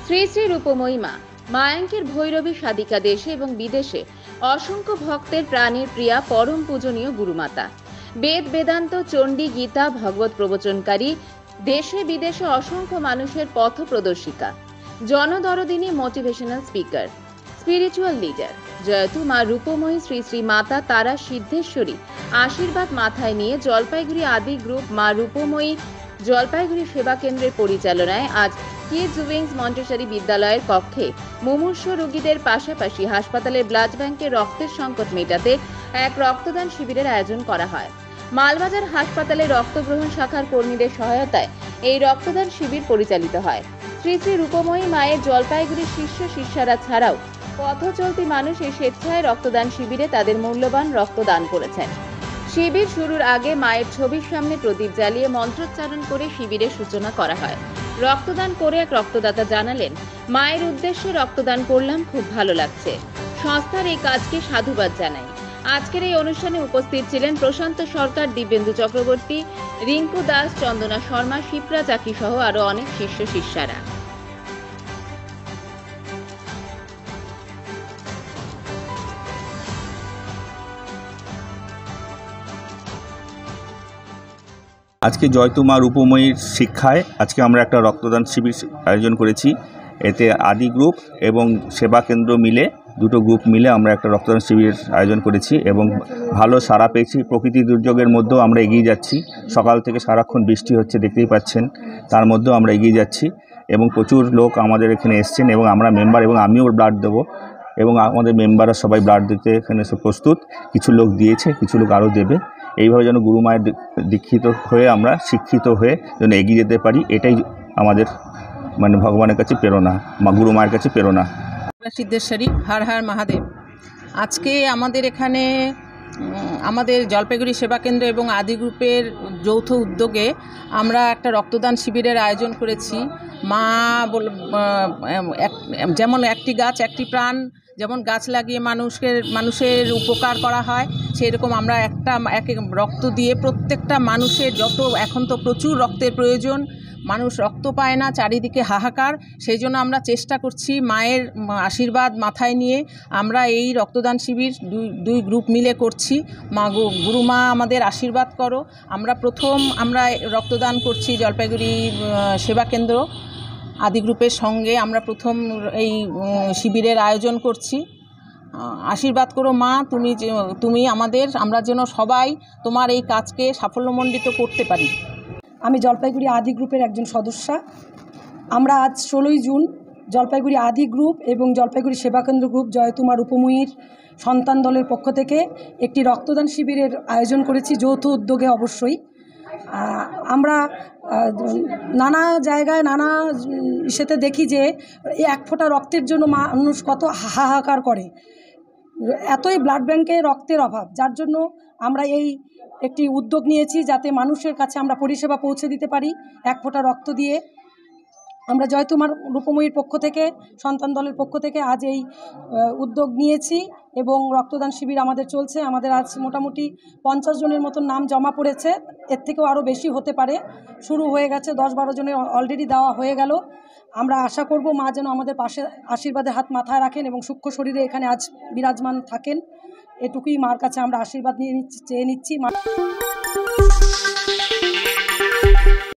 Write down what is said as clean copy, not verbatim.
শ্রী শ্রী রূপময়ী মা মায়াঙ্কের ভৈরবী সাধিকা দেশে এবং বিদেশে অসংখ্য ভক্তের প্রাণের প্রিয়া পরম পূজনীয় গুরুমাতা। বেদ বেদান্ত চণ্ডী গীতা ভগবত প্রবচনকারী, দেশে বিদেশে অসংখ্য মানুষের পথ প্রদর্শিকা, জনদরদিনী মোটিভেশনাল স্পিকার, স্পিরিচুয়াল লিডার জয়তু মা রূপময়ী শ্রী শ্রী মাতা তারা সিদ্ধেশ্বরী আশীর্বাদ মাথায় নিয়ে জলপাইগুড়ি আদি গ্রুপ মা রূপময়ী জলপাইগুড়ি সেবা কেন্দ্রের পরিচালনায় আজ কিডস উইংস মন্টেসরি বিদ্যালয়ের কক্ষে মুমূর্ষু রোগীদের পাশাপাশি হাসপাতালের ব্লাড ব্যাংকে রক্তের সংকট মেটাতে এক রক্তদান শিবিরের আয়োজন করা হয়। মালবাজার হাসপাতালে রক্তগ্রহণ শাখার কর্মীদের সহায়তায় এই রক্তদান শিবির পরিচালিত হয়। শ্রী শ্রী রূপময়ী মায়ের জলপাইগুড়ির শিষ্য শিষ্যারা ছাড়াও পথ চলতি মানুষ এই স্বেচ্ছায় রক্তদান শিবিরে তাদের মূল্যবান রক্তদান করেছেন। শিবির শুরুর আগে মায়ের ছবির সামনে প্রদীপ জ্বালিয়ে মন্ত্রোচ্চারণ করে শিবিরের সূচনা করা হয়। রক্তদান করে এক রক্তদাতা জানালেন, মায়ের উদ্দেশ্যে রক্তদান করলাম, খুব ভালো লাগছে। সংস্থার এই কাজকে সাধুবাদ জানাই। আজকের এই অনুষ্ঠানে উপস্থিত ছিলেন প্রশান্ত সরকার, দিব্যেন্দু চক্রবর্তী, রিঙ্কু দাস, চন্দনা শর্মা, শিপ্রা চাকি সহ আরো অনেক শিষ্য শিষ্যারা। আজকে জয়তু মা রূপময়ীর শিক্ষায় আজকে আমরা একটা রক্তদান শিবির আয়োজন করেছি। এতে আদি গ্রুপ এবং সেবা কেন্দ্র মিলে দুটো গ্রুপ মিলে আমরা একটা রক্তদান শিবির আয়োজন করেছি এবং ভালো সাড়া পেয়েছি। প্রকৃতি দুর্যোগের মধ্যেও আমরা এগিয়ে যাচ্ছি। সকাল থেকে সারাক্ষণ বৃষ্টি হচ্ছে, দেখতেই পাচ্ছেন, তার মধ্যেও আমরা এগিয়ে যাচ্ছি এবং প্রচুর লোক আমাদের এখানে এসছেন এবং আমরা মেম্বার এবং আমিও ব্লাড দেবো এবং আমাদের মেম্বাররা সবাই ব্লাড দিতে এখানে সব প্রস্তুত। কিছু লোক দিয়েছে, কিছু লোক আরও দেবে। এইভাবে যেন গুরু মায়ের দীক্ষিত হয়ে আমরা শিক্ষিত হয়ে যেন এগিয়ে যেতে পারি, এটাই আমাদের ভগবানের কাছে প্রেরণা, মা গুরু মায়ের কাছে প্রেরণা। সিদ্ধেশ্বরী হর হর মহাদেব। আজকে আমাদের এখানে আমাদের জলপাইগুড়ি সেবা কেন্দ্র এবং আদি গ্রুপের যৌথ উদ্যোগে আমরা একটা রক্তদান শিবিরের আয়োজন করেছি। মা যেমন একটি গাছ একটি প্রাণ, যেমন গাছ লাগিয়ে মানুষের উপকার করা হয়, সেরকম আমরা এক রক্ত দিয়ে প্রত্যেকটা মানুষের এখন তো প্রচুর রক্তের প্রয়োজন, মানুষ রক্ত পায় না, চারিদিকে হাহাকার। সেই জন্য আমরা চেষ্টা করছি মায়ের আশীর্বাদ মাথায় নিয়ে আমরা এই রক্তদান শিবির দুই গ্রুপ মিলে করছি। মা গুরু মা আমাদের আশীর্বাদ করো। আমরা রক্তদান করছি জলপাইগুড়ি সেবা কেন্দ্র আদি গ্রুপের সঙ্গে আমরা প্রথম এই শিবিরের আয়োজন করছি। আশীর্বাদ করো মা, তুমি আমরা যেন সবাই তোমার এই কাজকে সাফল্যমণ্ডিত করতে পারি। আমি জলপাইগুড়ি আদি গ্রুপের একজন সদস্যা। আমরা আজ 16ই জুন জলপাইগুড়ি আদি গ্রুপ এবং জলপাইগুড়ি সেবাকেন্দ্র গ্রুপ জয়তু মা রূপময়ীর সন্তান দলের পক্ষ থেকে একটি রক্তদান শিবিরের আয়োজন করেছি, যৌথ উদ্যোগে অবশ্যই। আমরা নানা জায়গায় নানা ইসেতে দেখি যে এই এক ফোঁটা রক্তের জন্য মানুষ কত হাহাকার করে। এতই ব্লাড ব্যাংকে রক্তের অভাব, যার জন্য আমরা এই একটি উদ্যোগ নিয়েছি যাতে মানুষের কাছে আমরা পরিষেবা পৌঁছে দিতে পারি এক ফোঁটা রক্ত দিয়ে। আমরা জয়তু মা রূপময়ীর পক্ষ থেকে, সন্তান দলের পক্ষ থেকে আজ এই উদ্যোগ নিয়েছি এবং রক্তদান শিবির আমাদের চলছে। আমাদের আজ মোটামুটি 50 জনের মতন নাম জমা পড়েছে, এর থেকেও আরও বেশি হতে পারে। শুরু হয়ে গেছে, 10-12 জনের অলরেডি দেওয়া হয়ে গেল। আমরা আশা করব মা যেন আমাদের পাশে আশীর্বাদের হাত মাথায় রাখেন এবং সূক্ষ্ম শরীরে এখানে আজ বিরাজমান থাকেন। এটুকুই মার কাছে আমরা আশীর্বাদ চেয়ে নিচ্ছি।